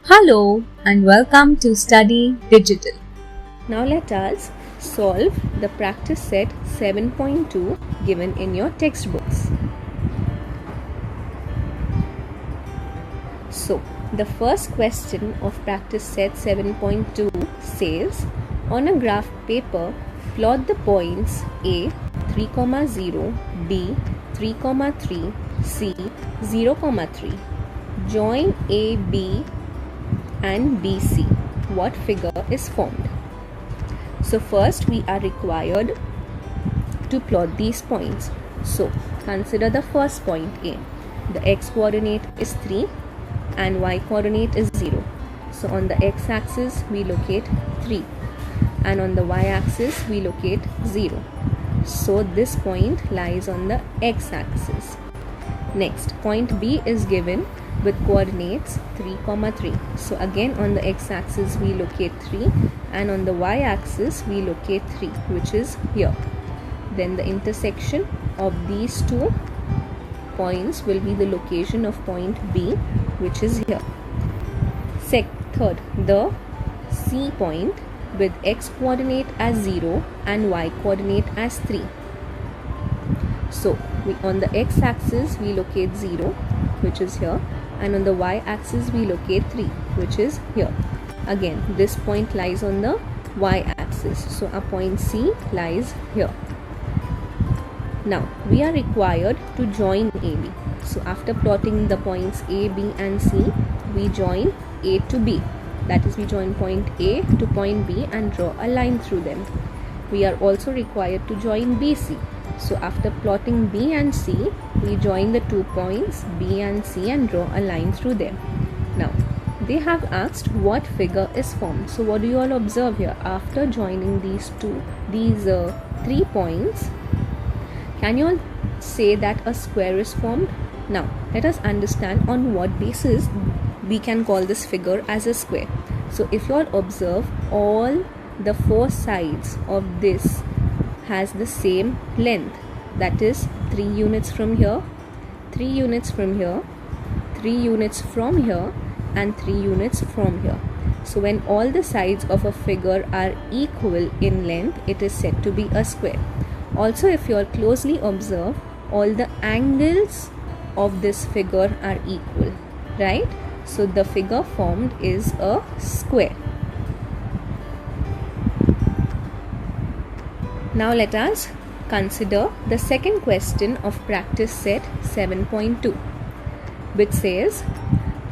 Hello and welcome to Study Digital. Now let us solve the practice set 7.2 given in your textbooks. So, the first question of practice set 7.2 says, on a graph paper, plot the points A 3, 0, B 3, 3, C 0, 3. Join A, B and BC. What figure is formed? So first we are required to plot these points. So consider the first point A. The x coordinate is 3 and y coordinate is 0. So on the x axis we locate 3 and on the y axis we locate 0. So this point lies on the x axis. Next, point B is given with coordinates 3, 3. So again on the x-axis we locate 3 and on the y-axis we locate 3, which is here. Then the intersection of these two points will be the location of point B, which is here. Third, the C point with x coordinate as 0 and y coordinate as 3. So on the x-axis we locate 0, which is here, and on the y-axis we locate 3, which is here. Again, this point lies on the y-axis, so our point C lies here. Now we are required to join AB. So after plotting the points A, B and C, we join A to B. That is, we join point A to point B and draw a line through them. We are also required to join BC. So after plotting B and C, we join the 2 points B and C and draw a line through them. Now, they have asked what figure is formed. So what do you all observe here? After joining these 3 points, can you all say that a square is formed? Now, let us understand on what basis we can call this figure as a square. So if you all observe, all the 4 sides of this has the same length, that is 3 units from here, 3 units from here, 3 units from here and 3 units from here. So when all the sides of a figure are equal in length, it is said to be a square. Also, if you all closely observe, all the angles of this figure are equal, right? So the figure formed is a square. Now let us consider the second question of practice set 7.2, which says,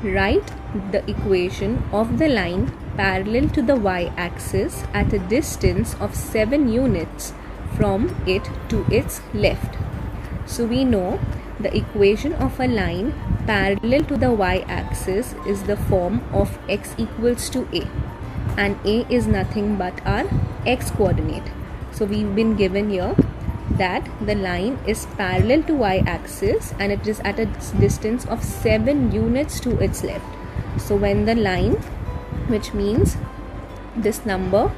write the equation of the line parallel to the y-axis at a distance of 7 units from it to its left. So we know the equation of a line parallel to the y-axis is the form of x equals to a, and a is nothing but our x coordinate. So we've been given here that the line is parallel to y-axis and it is at a distance of 7 units to its left. So when the line, which means this number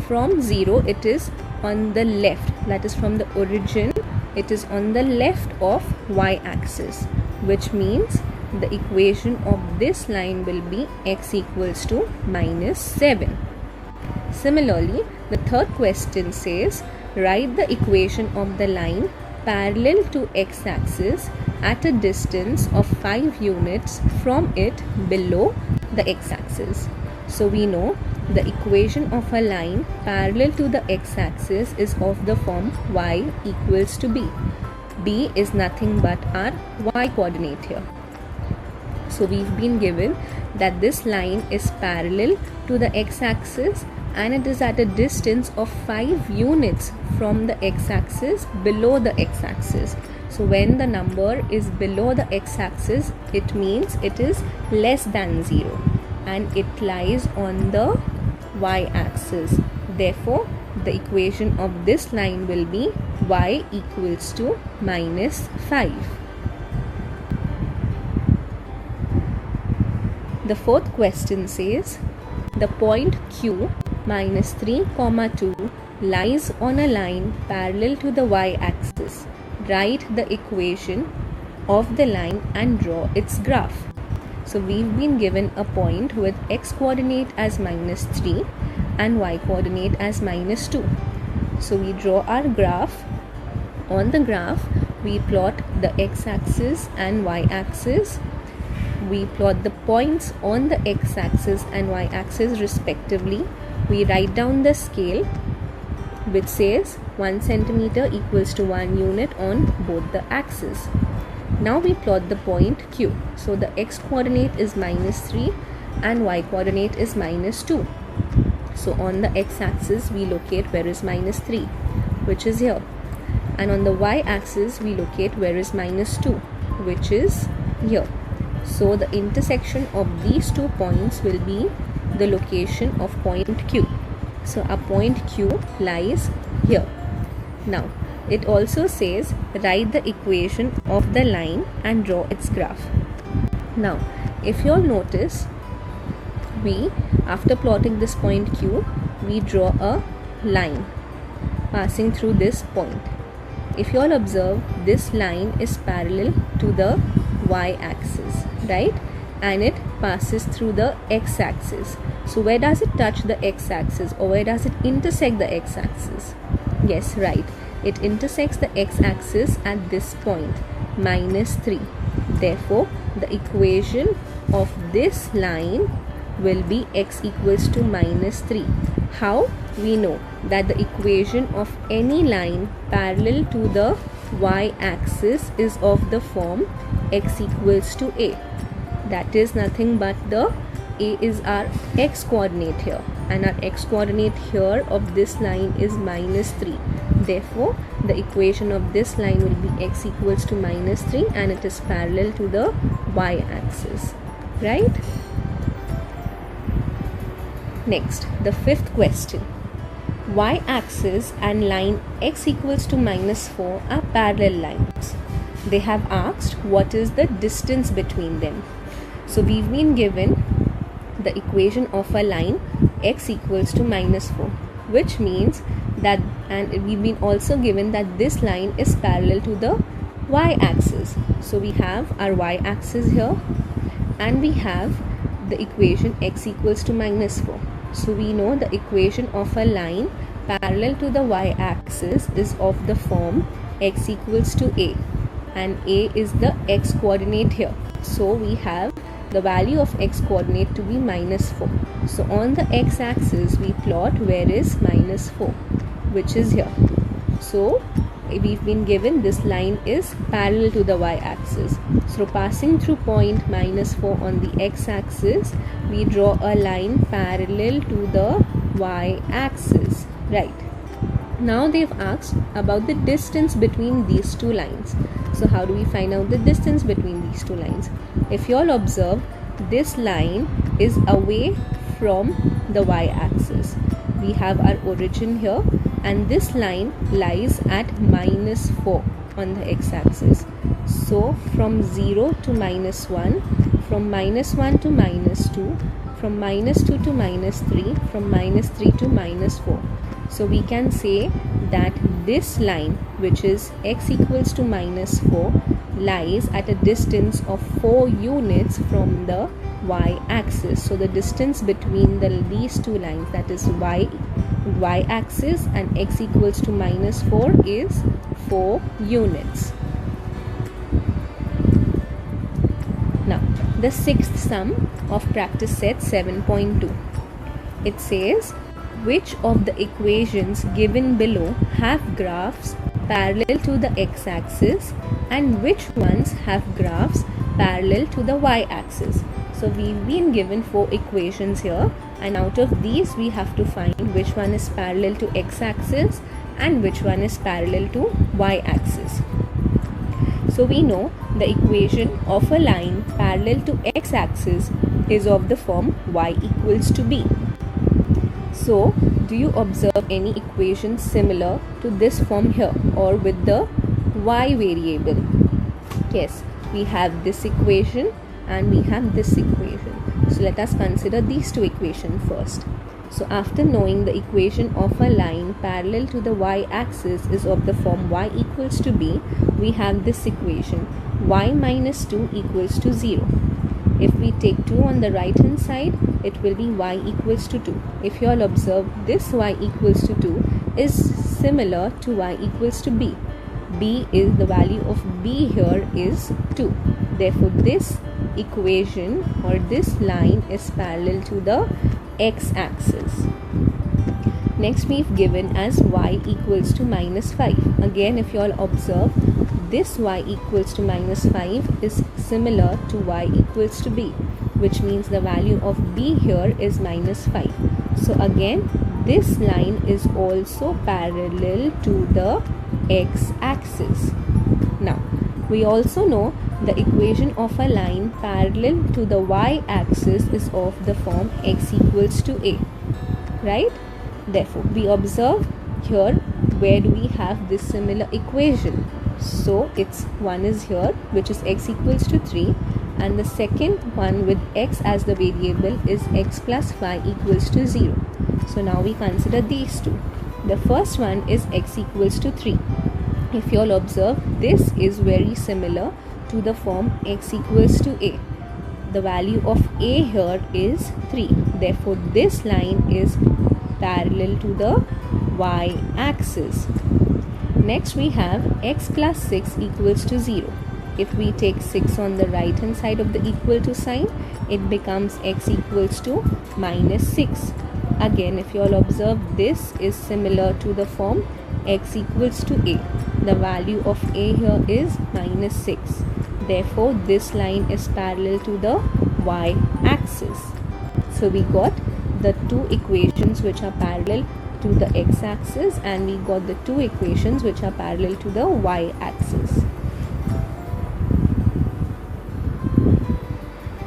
from 0, it is on the left, that is from the origin, it is on the left of y-axis, which means the equation of this line will be x equals to -7. Similarly, the third question says, write the equation of the line parallel to x-axis at a distance of 5 units from it below the x-axis. So we know the equation of a line parallel to the x-axis is of the form y equals to b. B is nothing but our y coordinate here. So we've been given that this line is parallel to the x-axis and it is at a distance of 5 units from the x-axis below the x-axis. So when the number is below the x-axis, it means it is less than 0 and it lies on the y-axis. Therefore, the equation of this line will be y equals to -5. The fourth question says, the point Q -3, 2 lies on a line parallel to the y-axis. write the equation of the line and draw its graph. So we've been given a point with x coordinate as -3 and y coordinate as -2. So we draw our graph. On the graph, we plot the x-axis and y-axis. We plot the points on the x-axis and y-axis respectively. We write down the scale, which says 1 centimeter equals to 1 unit on both the axes. Now we plot the point Q. So the x coordinate is -3 and y coordinate is -2. So on the x-axis we locate where is -3, which is here. And on the y-axis we locate where is -2, which is here. So the intersection of these 2 points will be the location of point Q. So our point Q lies here. Now it also says write the equation of the line and draw its graph. Now if you'll notice, we after plotting this point Q, we draw a line passing through this point. If you all observe, this line is parallel to the y-axis, right? And it passes through the x-axis. So where does it touch the x-axis, or where does it intersect the x-axis? Yes, right. It intersects the x-axis at this point, -3. Therefore, the equation of this line will be x equals to -3. How? We know that the equation of any line parallel to the y-axis is of the form x equals to a. That is nothing but the a is our x coordinate here, and our x coordinate here of this line is -3. Therefore, the equation of this line will be x equals to -3, and it is parallel to the y-axis, right? Next, the 5th question. Y-axis and line x equals to -4 are parallel lines. They have asked what is the distance between them. So we've been given the equation of a line x equals to -4, which means that, and we've been also given that this line is parallel to the y-axis. So we have our y-axis here, and we have the equation x equals to -4. So we know the equation of a line parallel to the y-axis is of the form x equals to a, and a is the x coordinate here. So we have the value of x coordinate to be -4. So on the x-axis we plot where is -4, which is here. So we've been given this line is parallel to the y-axis. So passing through point -4 on the x-axis, we draw a line parallel to the y-axis, right? Now they've asked about the distance between these 2 lines. So how do we find out the distance between these 2 lines? If you all observe, this line is away from the y-axis. We have our origin here, and this line lies at -4 on the x-axis. So from 0 to -1, from -1 to -2, from -2 to -3, from -3 to -4. So we can say that this line, which is x equals to -4, lies at a distance of 4 units from the y-axis. So the distance between these 2 lines, that is y-axis and x equals to -4, is 4 units. Now the 6th sum of practice set 7.2. It says, which of the equations given below have graphs parallel to the x-axis and which ones have graphs parallel to the y-axis? So we've been given 4 equations here, and out of these we have to find which one is parallel to x-axis and which one is parallel to y-axis. So we know the equation of a line parallel to x-axis is of the form y equals to b. So do you observe any equation similar to this form here, or with the y variable? Yes, we have this equation and we have this equation. So let us consider these 2 equations first. So after knowing the equation of a line parallel to the y-axis is of the form y equals to b, we have this equation y minus 2 equals to 0. If we take 2 on the right hand side, it will be y equals to 2. If you all observe, this y equals to 2 is similar to y equals to b. The value of b here is 2. Therefore, this equation or this line is parallel to the x-axis. Next, we've given as y equals to minus 5. Again, if you all observe, this y equals to minus 5 is similar to y equals to b, which means the value of b here is minus 5. So again, this line is also parallel to the x-axis. Now, we also know the equation of a line parallel to the y-axis is of the form x equals to a, right? Therefore, we observe here where do we have this similar equation. So, one is here, which is x equals to 3, and the second one with x as the variable is x plus y equals to 0. So, now we consider these two. The first one is x equals to 3. If you all observe, this is very similar to the form x equals to a. The value of a here is 3. Therefore, this line is parallel to the y-axis. Next, we have x plus 6 equals to 0. If we take 6 on the right hand side of the equal to sign, it becomes x equals to minus 6. Again, if you all observe, this is similar to the form x equals to a. The value of a here is minus 6. Therefore, this line is parallel to the y-axis. So, we got the two equations which are parallel to the x-axis, and we got the two equations which are parallel to the y-axis.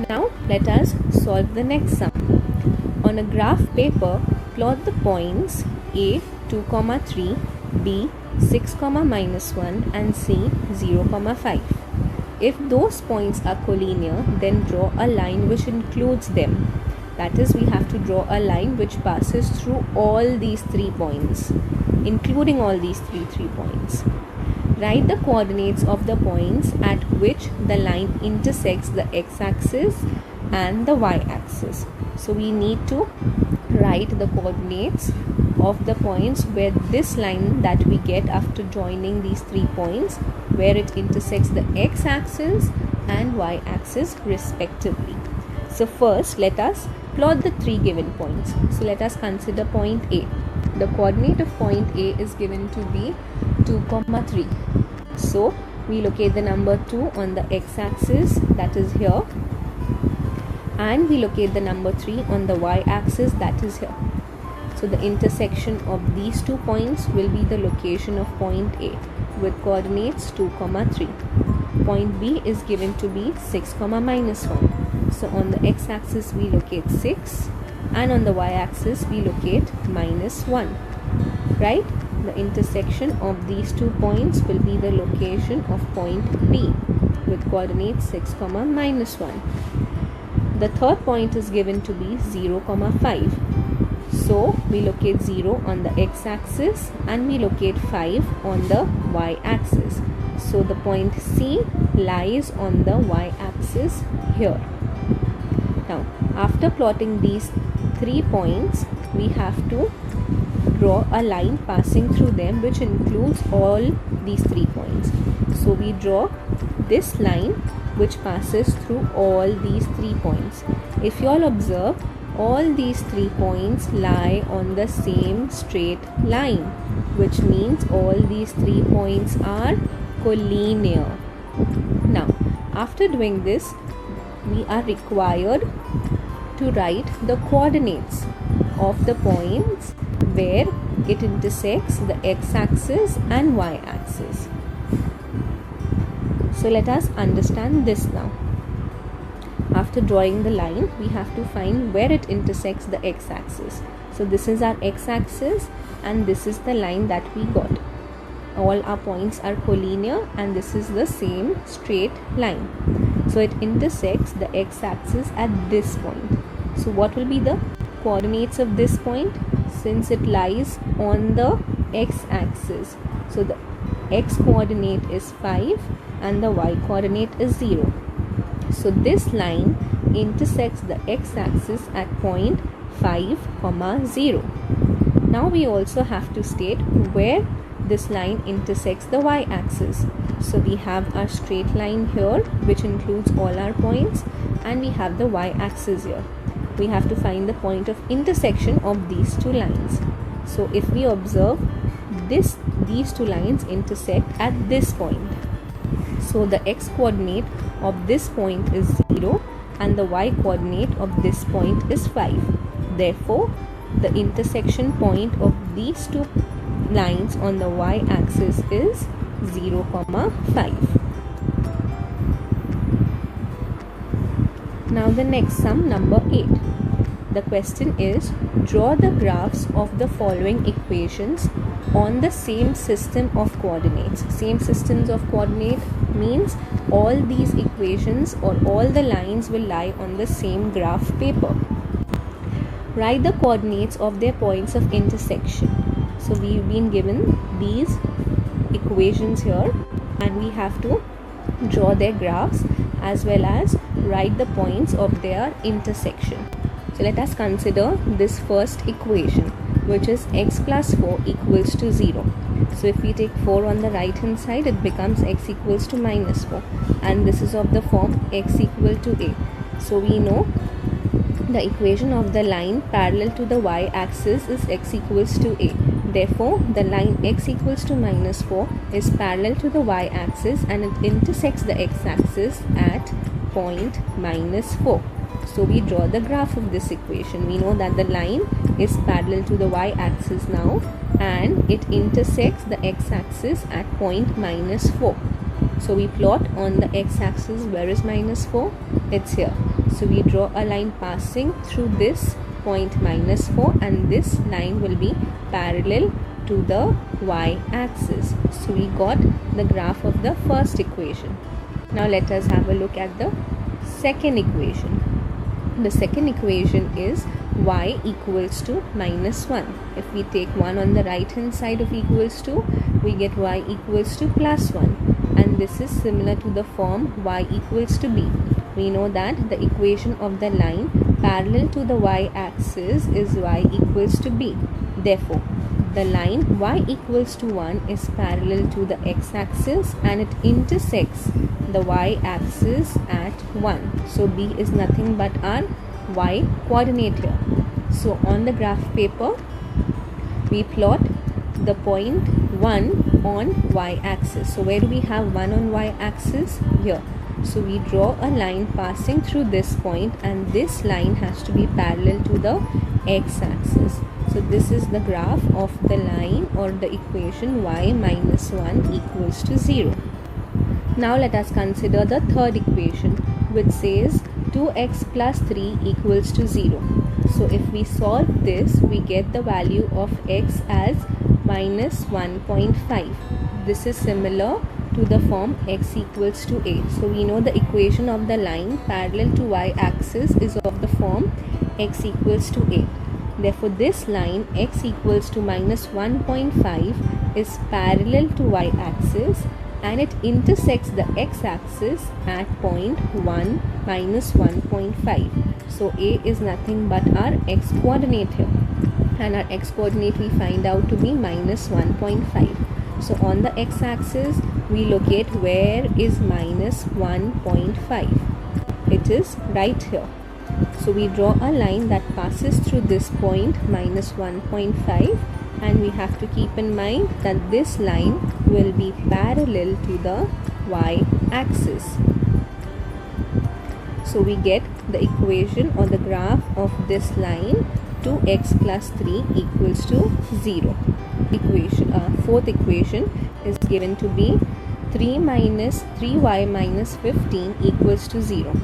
Now, let us solve the next sum. On a graph paper, plot the points a 2, 3, b 6, minus 1 and c 0, 5. If those points are collinear, then draw a line which includes them. That is, we have to draw a line which passes through all these 3 points, including all these 3 points. Write the coordinates of the points at which the line intersects the x-axis and the y-axis. So we need to write the coordinates of the points where this line that we get after joining these 3 points, where it intersects the x-axis and y-axis respectively. So first, let us plot the 3 given points. So let us consider point A. The coordinate of point A is given to be 2, 3. So we locate the number 2 on the x-axis, that is here, and we locate the number 3 on the y-axis, that is here. So the intersection of these 2 points will be the location of point A with coordinates 2, 3. Point B is given to be 6, minus 1. So on the x-axis we locate 6 and on the y-axis we locate minus 1. Right? The intersection of these 2 points will be the location of point B with coordinates 6, minus 1. The third point is given to be 0, 5. So we locate 0 on the x-axis and we locate 5 on the y-axis. So the point C lies on the y-axis here. Now, after plotting these 3 points, we have to draw a line passing through them which includes all these 3 points. So we draw this line which passes through all these 3 points. If you all observe, all these 3 points lie on the same straight line, which means all these 3 points are collinear. Now, after doing this, we are required to write the coordinates of the points where it intersects the x-axis and y-axis. So let us understand this now. After drawing the line, we have to find where it intersects the x-axis. So this is our x-axis and this is the line that we got. All our points are collinear and this is the same straight line. So it intersects the x-axis at this point. So what will be the coordinates of this point, since it lies on the x-axis. So the x coordinate is 5 and the y coordinate is 0. So this line intersects the x-axis at point 5, 0. Now we also have to state where this line intersects the y-axis. So we have our straight line here, which includes all our points, and we have the y-axis here. We have to find the point of intersection of these two lines. So if we observe these two lines intersect at this point. So the x coordinate of this point is 0 and the y coordinate of this point is 5. Therefore, the intersection point of these two lines on the y-axis is 0, 5. Now the next sum, number 8. The question is, draw the graphs of the following equations on the same system of coordinates. Same systems of coordinate means all these equations or all the lines will lie on the same graph paper. Write the coordinates of their points of intersection. So we've been given these equations here and we have to draw their graphs as well as write the points of their intersection. So let us consider this first equation, which is x plus 4 equals to 0. So if we take 4 on the right hand side, it becomes x equals to minus 4, and this is of the form x equal to a. So we know the equation of the line parallel to the y-axis is x equals to a. Therefore, the line x equals to minus 4 is parallel to the y-axis and it intersects the x-axis at point minus 4. So we draw the graph of this equation. We know that the line is parallel to the y-axis now and it intersects the x-axis at point minus 4. So we plot on the x-axis. Where is minus 4? It's here. So we draw a line passing through this point minus 4 and this line will be parallel to the y-axis. So we got the graph of the first equation. Now let us have a look at the second equation. The second equation is y equals to minus 1. If we take 1 on the right hand side of equals to, we get y equals to plus 1, and this is similar to the form y equals to b. We know that the equation of the line parallel to the y-axis is y equals to b. Therefore, the line y equals to 1 is parallel to the x-axis and it intersects the y-axis at 1. So b is nothing but our y coordinate here. So on the graph paper, we plot the point 1 on y-axis. So where do we have 1 on y-axis? Here. So we draw a line passing through this point and this line has to be parallel to the x-axis. So this is the graph of the line or the equation y minus 1 equals to 0. Now let us consider the third equation, which says 2x plus 3 equals to 0. So if we solve this, we get the value of x as minus 1.5. This is similar to the form x equals to a. So we know the equation of the line parallel to y-axis is of the form x equals to a. Therefore, this line x equals to minus 1.5 is parallel to y-axis and it intersects the x-axis at point 1 minus 1.5. So a is nothing but our x coordinate here, and our x coordinate we find out to be minus 1.5. So on the x-axis we locate where is minus 1.5. It is right here. So we draw a line that passes through this point minus 1.5, and we have to keep in mind that this line will be parallel to the y-axis. So we get the equation or the graph of this line 2x plus 3 equals to 0. Fourth equation is given to be 3y minus 15 equals to 0.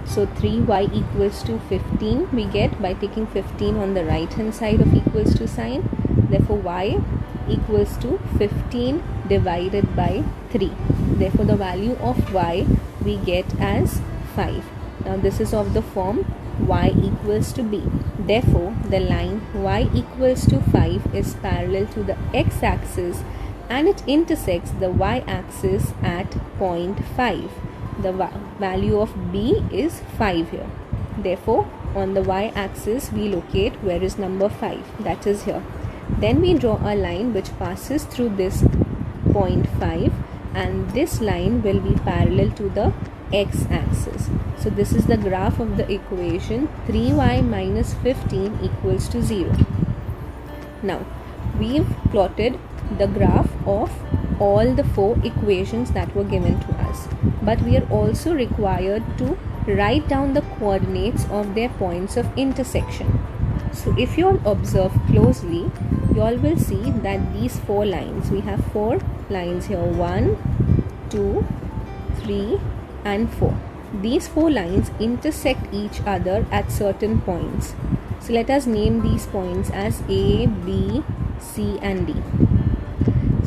So 3y equals to 15 we get by taking 15 on the right hand side of equals to sign. Therefore y equals to 15 divided by 3. Therefore the value of y we get as 5. Now this is of the form y equals to b. Therefore, the line y equals to 5 is parallel to the x-axis and it intersects the y-axis at point 5. The value of b is 5 here. Therefore, on the y-axis we locate where is number 5, that is here. Then we draw a line which passes through this point 5, and this line will be parallel to the x-axis. So this is the graph of the equation 3y minus 15 equals to 0. Now we've plotted the graph of all the 4 equations that were given to us, but we are also required to write down the coordinates of their points of intersection. So if you all observe closely, you all will see that these 4 lines, we have 4 lines here, 1, 2, 3 and 4. These 4 lines intersect each other at certain points. So let us name these points as A, B, C and D.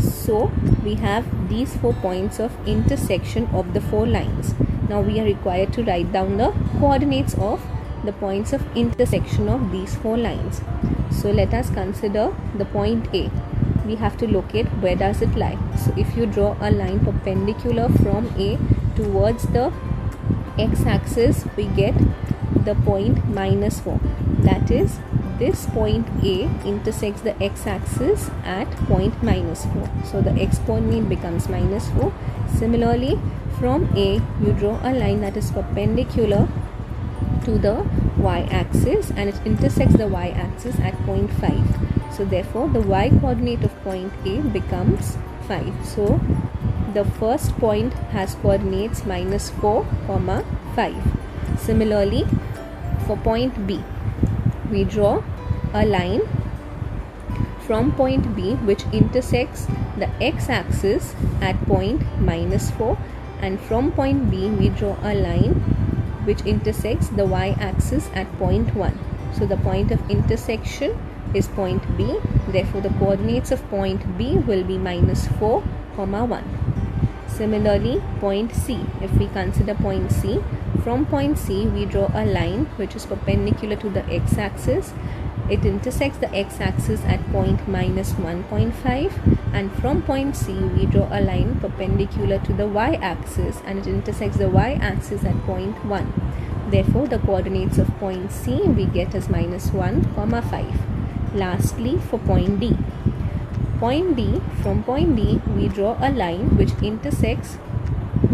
So we have these 4 points of intersection of the 4 lines. Now we are required to write down the coordinates of the points of intersection of these 4 lines. So let us consider the point A. We have to locate where does it lie. So if you draw a line perpendicular from A towards the x-axis, we get the point -4. That is, this point A intersects the x-axis at point -4. So the x-coordinate becomes -4. Similarly, from A, you draw a line that is perpendicular to the y-axis and it intersects the y-axis at point 5. So therefore, the y-coordinate of point A becomes 5. So the first point has coordinates -4, 5. Similarly, for point B, we draw a line from point B which intersects the x-axis at point -4, and from point B we draw a line which intersects the y-axis at point 1. So the point of intersection is point B. Therefore, the coordinates of point B will be -4, 1. Similarly, point C, if we consider point C, from point C we draw a line which is perpendicular to the x-axis. It intersects the x-axis at point -1.5, and from point C we draw a line perpendicular to the y-axis and it intersects the y-axis at point 1. Therefore, the coordinates of point C we get as -1, 5. Lastly, for point D. From point D we draw a line which intersects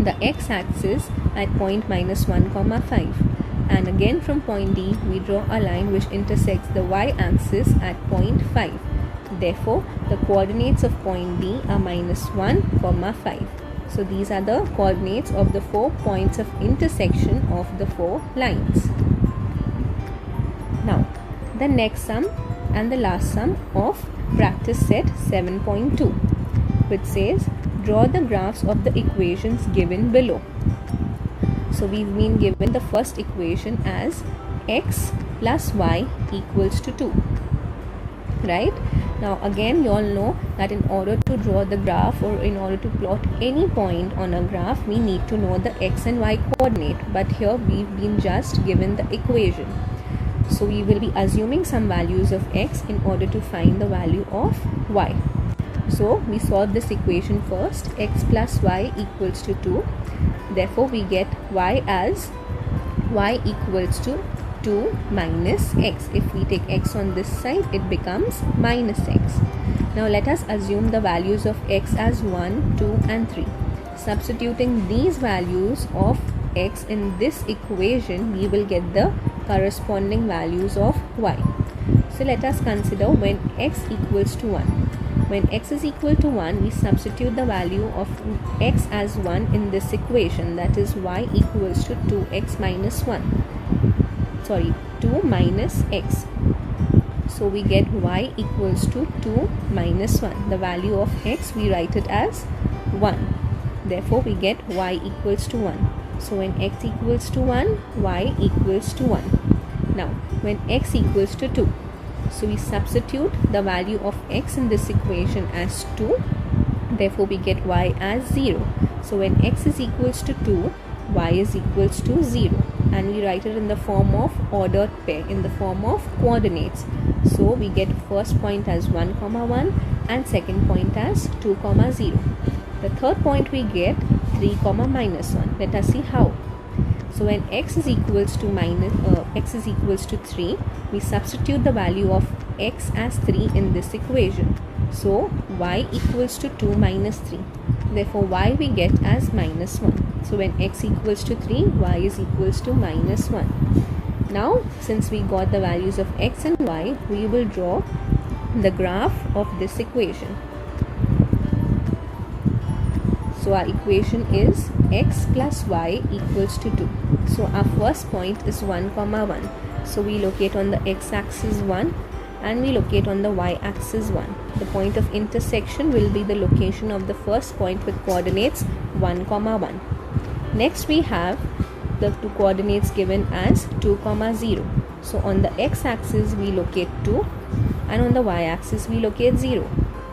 the x-axis at point -1, 5. And again from point D we draw a line which intersects the y-axis at point 5. Therefore, the coordinates of point D are -1, 5. So these are the coordinates of the 4 points of intersection of the 4 lines. Now, the next sum and the last sum of practice set 7.2, which says draw the graphs of the equations given below. So we've been given the first equation as x plus y equals to 2. Right? Now again, you all know that in order to draw the graph or in order to plot any point on a graph, we need to know the x and y coordinate. But here we've been just given the equation. So we will be assuming some values of x in order to find the value of y. So we solve this equation first. X plus y equals to 2. Therefore, we get y as y equals to 2 minus x. If we take x on this side, it becomes minus x. Now let us assume the values of x as 1, 2 and 3. Substituting these values of x in this equation, we will get the corresponding values of y. So let us consider when x equals to 1. When x is equal to 1, we substitute the value of x as 1 in this equation, that is y equals to 2x minus 1. 2 minus x. So we get y equals to 2 minus 1. The value of x, we write it as 1. Therefore, we get y equals to 1. So when x equals to 1, y equals to 1. Now, when x equals to 2, so we substitute the value of x in this equation as 2. Therefore, we get y as 0. So when x is equals to 2, y is equals to 0. and we write it in the form of ordered pair, in the form of coordinates. So we get first point as 1, 1 and second point as 2, 0. The third point we get 3, -1. Let us see how. So when x is equals to 3, we substitute the value of x as 3 in this equation. So y equals to 2 minus 3. Therefore y we get as -1. So when x equals to 3, y is equals to -1. Now since we got the values of x and y, we will draw the graph of this equation. So our equation is x plus y equals to 2. So our first point is 1, 1. So we locate on the x-axis 1 and we locate on the y-axis 1. The point of intersection will be the location of the first point with coordinates 1, 1. Next we have the two coordinates given as 2, 0. So on the x-axis we locate 2 and on the y-axis we locate 0.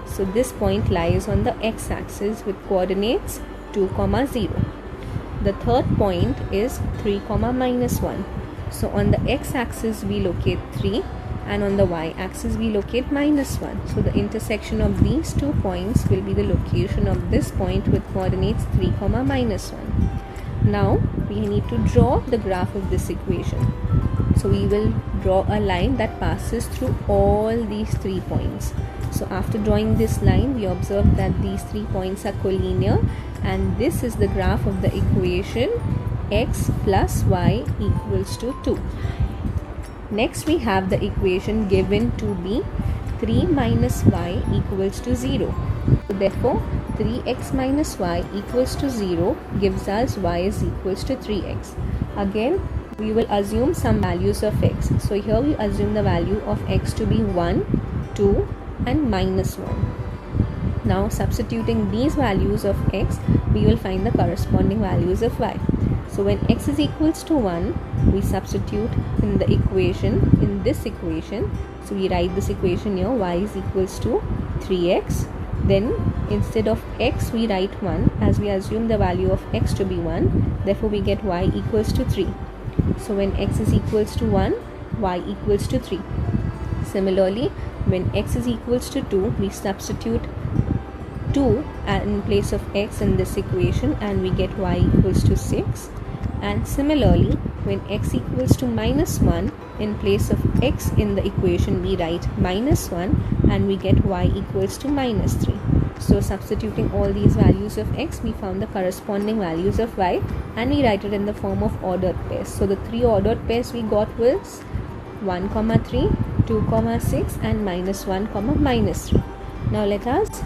So this point lies on the x-axis with coordinates 2, 0. The third point is 3, -1. So on the x-axis we locate 3 and on the y-axis we locate -1. So the intersection of these 2 points will be the location of this point with coordinates 3, -1. Now we need to draw the graph of this equation. So we will draw a line that passes through all these 3 points. So after drawing this line, we observe that these 3 points are collinear, and this is the graph of the equation x plus y equals to 2. Next we have the equation given to be 3 minus y equals to 0. So therefore 3x minus y equals to 0 gives us y is equals to 3x. Again we will assume some values of x. So here we assume the value of x to be 1, 2 and -1. Now substituting these values of x, we will find the corresponding values of y. So when x is equals to 1, we substitute in the equation, in this equation. So we write this equation here, y is equals to 3x. Then instead of x we write 1, as we assume the value of x to be 1. Therefore we get y equals to 3. So when x is equals to 1, y equals to 3. Similarly, when x is equals to 2, we substitute 2 in place of x in this equation and we get y equals to 6. And similarly, when x equals to -1, in place of x in the equation we write -1 and we get y equals to -3. So substituting all these values of x, we found the corresponding values of y and we write it in the form of ordered pairs. So the 3 ordered pairs we got was 1, 3, 2, 6 and -1, -3. Now let us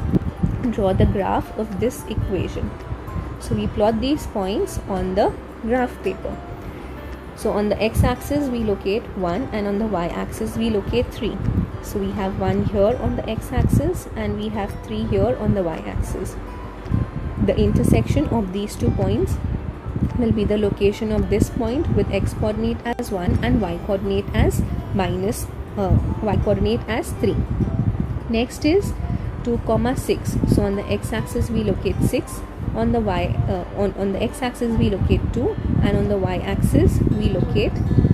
draw the graph of this equation. So we plot these points on the graph paper. So on the x-axis we locate 1 and on the y-axis we locate 3. So we have 1 here on the x-axis and we have 3 here on the y-axis. The intersection of these 2 points will be the location of this point with x coordinate as 1 and y coordinate as y coordinate as 3. Next is 2, 6. So on the x-axis we locate 6, on the on the x-axis we locate 2 and on the y-axis we locate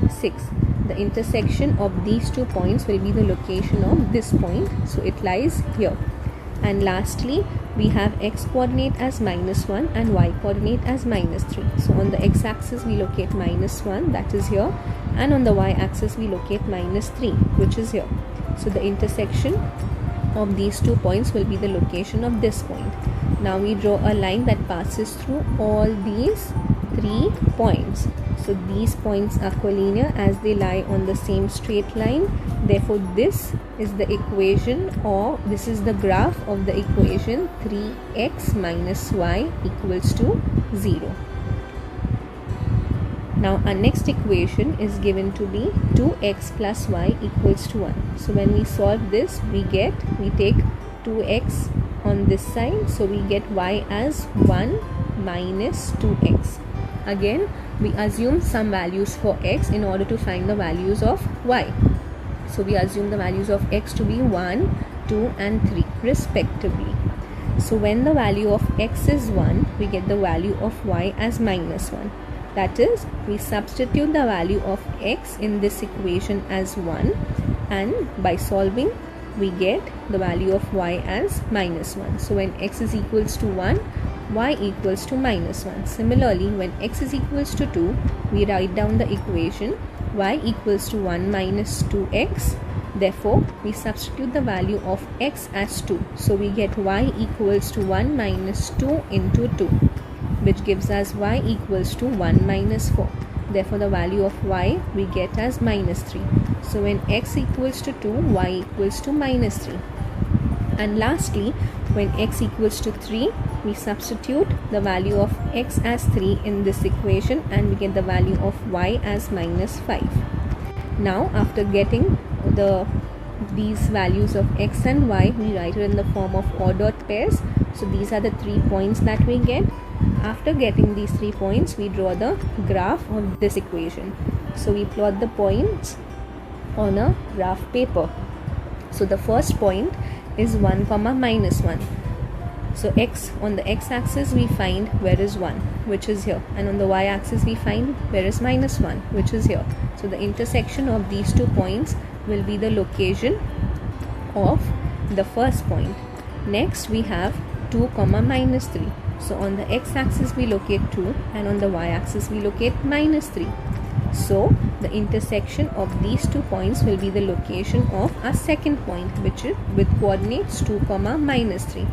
6. The intersection of these 2 points will be the location of this point, so it lies here. And lastly, we have x coordinate as -1 and y coordinate as -3. So on the x-axis we locate -1, that is here, and on the y-axis we locate -3, which is here. So the intersection of these 2 points will be the location of this point. Now we draw a line that passes through all these 3 points. So these points are collinear as they lie on the same straight line. Therefore this is the equation, or this is the graph of the equation 3x minus y equals to 0. Now our next equation is given to be 2x plus y equals to 1. So when we solve this, we take 2x on this side, so we get y as 1 minus 2x. Again, we assume some values for x in order to find the values of y. So we assume the values of x to be 1, 2 and 3 respectively. So when the value of x is 1, we get the value of y as -1. That is, we substitute the value of x in this equation as 1, and by solving we get the value of y as -1. So when x is equals to 1, y equals to -1. Similarly, when x is equals to 2, we write down the equation y equals to 1 minus 2x. Therefore, we substitute the value of x as 2. So we get y equals to 1 minus 2 into 2, which gives us y equals to 1 minus 4. Therefore, the value of y we get as -3. So when x equals to 2, y equals to -3. And lastly, when x equals to 3, we substitute the value of x as 3 in this equation, and we get the value of y as -5. Now, after getting these values of x and y, we write it in the form of ordered pairs. So these are the 3 points that we get. After getting these 3 points, we draw the graph of this equation. So we plot the points on a graph paper. So the first point is 1, -1. So x, on the x-axis we find where is 1, which is here, and on the y-axis we find where is -1, which is here. So the intersection of these 2 points will be the location of the first point. Next we have 2, -3. So on the x-axis we locate 2, and on the y-axis we locate -3. So the intersection of these 2 points will be the location of our second point, which is with coordinates 2, -3.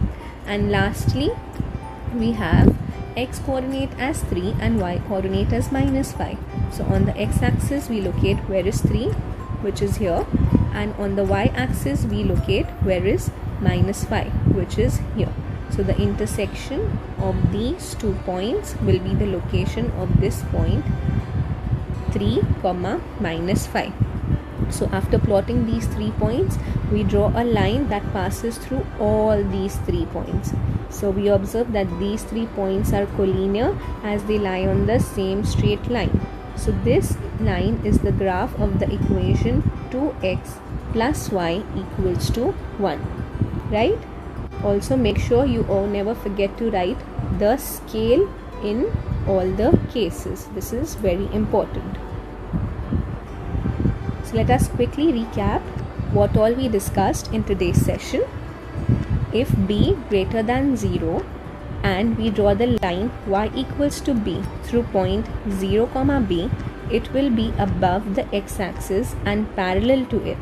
And lastly, we have x coordinate as 3 and y coordinate as -5. So on the x-axis we locate where is 3, which is here, and on the y-axis we locate where is -5, which is here. So the intersection of these 2 points will be the location of this point 3, -5. So after plotting these 3 points, we draw a line that passes through all these 3 points. So we observe that these 3 points are collinear as they lie on the same straight line. So this line is the graph of the equation 2x plus y equals to 1, right? Also make sure you never forget to write the scale in all the cases. This is very important. So let us quickly recap what all we discussed in today's session. If b greater than 0 and we draw the line y equals to b through point 0, b, it will be above the x-axis and parallel to it.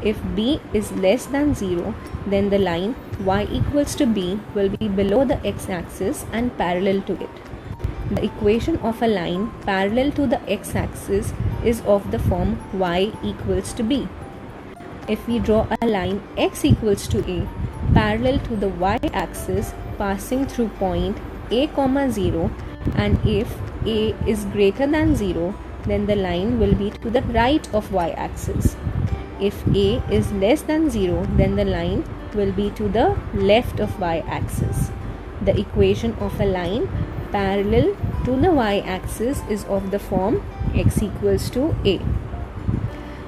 If b is less than 0, then the line y equals to b will be below the x-axis and parallel to it. The equation of a line parallel to the x-axis is of the form y equals to b. If we draw a line x equals to a parallel to the y-axis passing through point a, 0, and if a is greater than 0, then the line will be to the right of y-axis. If a is less than 0, then the line will be to the left of y-axis. The equation of a line parallel to the y-axis is of the form x equals to a.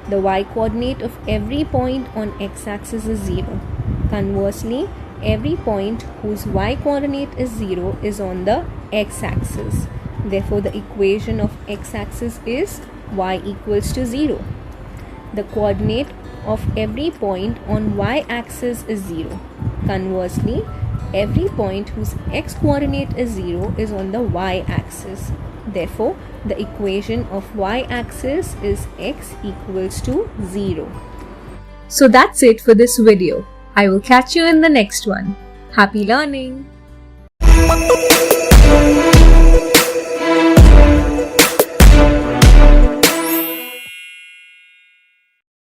The y-coordinate of every point on x-axis is 0. Conversely, every point whose y-coordinate is 0 is on the x-axis. Therefore, the equation of x-axis is y equals to 0. The coordinate of every point on y-axis is 0. Conversely, every point whose x-coordinate is 0 is on the y-axis. Therefore, the equation of y-axis is x equals to 0. So that's it for this video. I will catch you in the next one. Happy learning!